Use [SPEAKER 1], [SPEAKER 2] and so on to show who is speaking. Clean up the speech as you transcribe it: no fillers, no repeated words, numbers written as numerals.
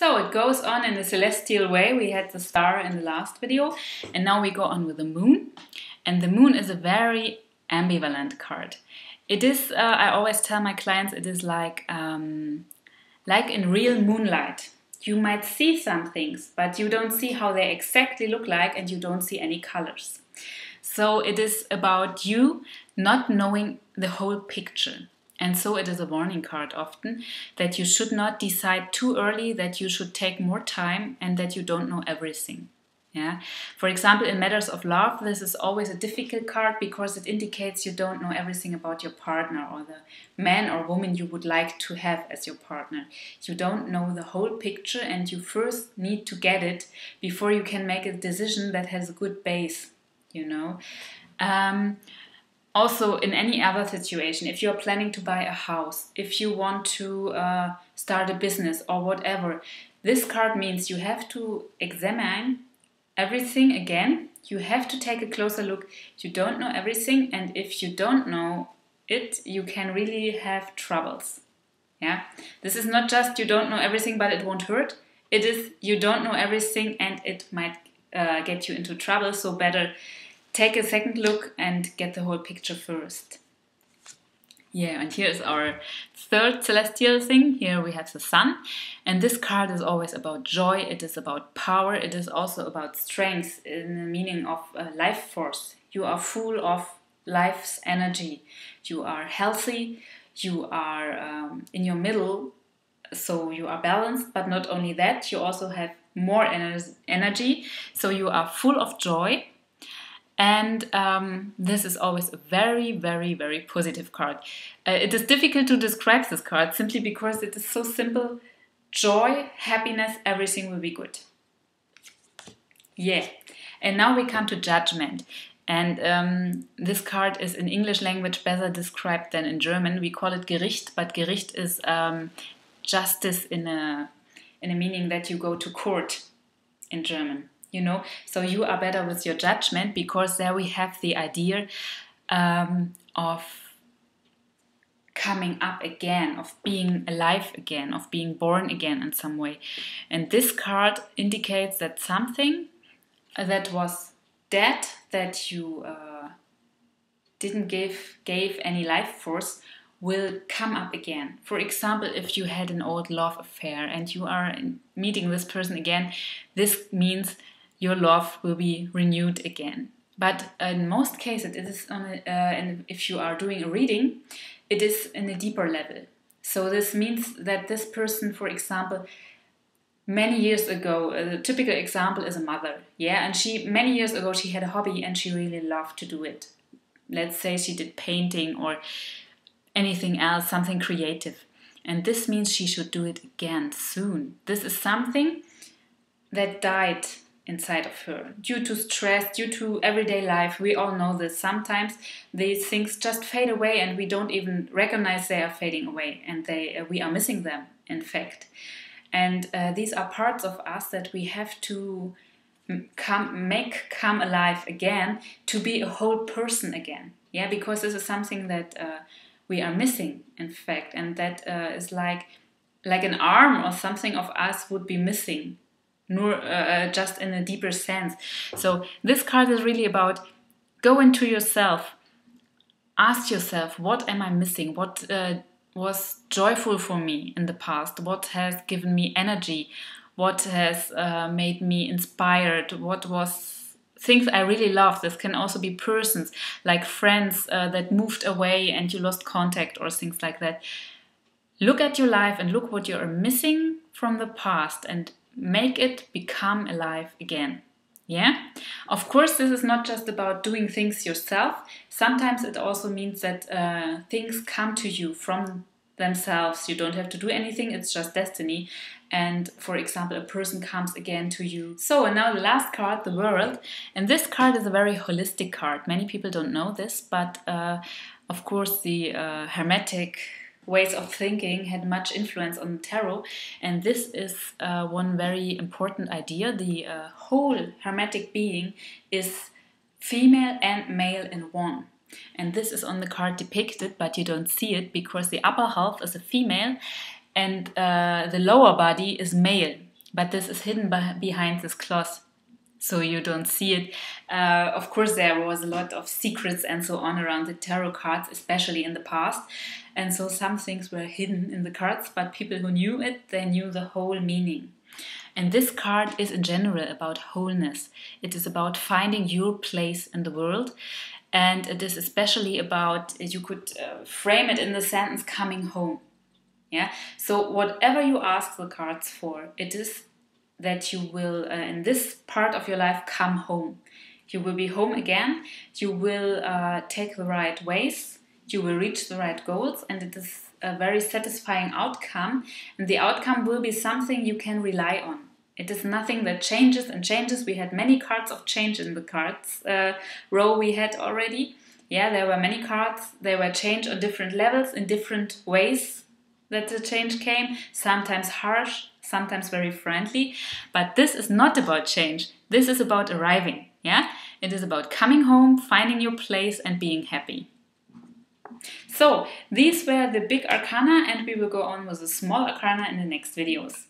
[SPEAKER 1] So it goes on in a celestial way. We had the star in the last video, and now we go on with the moon. And the moon is a very ambivalent card. It is, I always tell my clients, it is like in real moonlight. You might see some things, but you don't see how they exactly look like, and you don't see any colors. So it is about you not knowing the whole picture. And so it is a warning card often that you should not decide too early, that you should take more time, and that you don't know everything. Yeah. For example, in matters of love, this is always a difficult card because it indicates you don't know everything about your partner or the man or woman you would like to have as your partner. You don't know the whole picture, and you first need to get it before you can make a decision that has a good base, you know. Also, in any other situation, if you're planning to buy a house, if you want to start a business or whatever, this card means you have to examine everything again. You have to take a closer look. You don't know everything, and if you don't know it, you can really have troubles. Yeah, this is not just you don't know everything, but it won't hurt. It is you don't know everything, and it might get you into trouble. So better take a second look and get the whole picture first. Yeah, and here's our third celestial thing. Here we have the sun. And this card is always about joy. It is about power. It is also about strength in the meaning of life force. You are full of life's energy. You are healthy. You are in your middle. So you are balanced. But not only that, you also have more energy. So you are full of joy. And this is always a very, very, very positive card. It is difficult to describe this card simply because it is so simple. Joy, happiness, everything will be good. Yeah. And now we come to Judgment. And this card is in English language better described than in German. We call it Gericht, but Gericht is justice in a meaning that you go to court in German. You know, so you are better with your judgment because there we have the idea of coming up again, of being alive again, of being born again in some way. And this card indicates that something that was dead, that you didn't gave any life force, will come up again. For example, if you had an old love affair and you are meeting this person again, this means your love will be renewed again. But in most cases, it is and if you are doing a reading, it is in a deeper level. So this means that this person, for example, many years ago, a typical example is a mother, yeah, and many years ago she had a hobby and she really loved to do it. Let's say she did painting or anything else, something creative. And this means she should do it again soon. This is something that died inside of her due to stress, due to everyday life. We all know this. Sometimes these things just fade away and we don't even recognize they are fading away, and we are missing them, in fact. And these are parts of us that we have to come alive again, to be a whole person again. Yeah, because this is something that we are missing, in fact, and that is like an arm or something of us would be missing. Just in a deeper sense. So this card is really about go into yourself, ask yourself, what am I missing? What was joyful for me in the past? What has given me energy? What has made me inspired? What was things I really love? This can also be persons, like friends that moved away and you lost contact or things like that. Look at your life and look what you are missing from the past and make it become alive again. Yeah? Of course, this is not just about doing things yourself. Sometimes it also means that things come to you from themselves. You don't have to do anything, it's just destiny. And for example, a person comes again to you. So, and now the last card, the World. And this card is a very holistic card. Many people don't know this, but of course the Hermetic ways of thinking had much influence on tarot, and this is one very important idea. The whole Hermetic being is female and male in one, and this is on the card depicted, but you don't see it because the upper half is a female and the lower body is male. but this is hidden behind this cloth, so you don't see it. Of course, there was a lot of secrets and so on around the tarot cards, especially in the past. And so some things were hidden in the cards, but people who knew it, they knew the whole meaning. And this card is in general about wholeness. It is about finding your place in the world. And it is especially about, you could frame it in the sentence, coming home. Yeah. So whatever you ask the cards for, it is that you will, in this part of your life, come home. You will be home again. You will take the right ways. You will reach the right goals, and it is a very satisfying outcome. And the outcome will be something you can rely on. It is nothing that changes and changes. We had many cards of change in the cards row we had already. Yeah, there were many cards. They were changed on different levels, in different ways that the change came. Sometimes harsh, sometimes very friendly. But this is not about change. This is about arriving. Yeah, it is about coming home, finding your place, and being happy. So these were the big arcana, and we will go on with the small arcana in the next videos.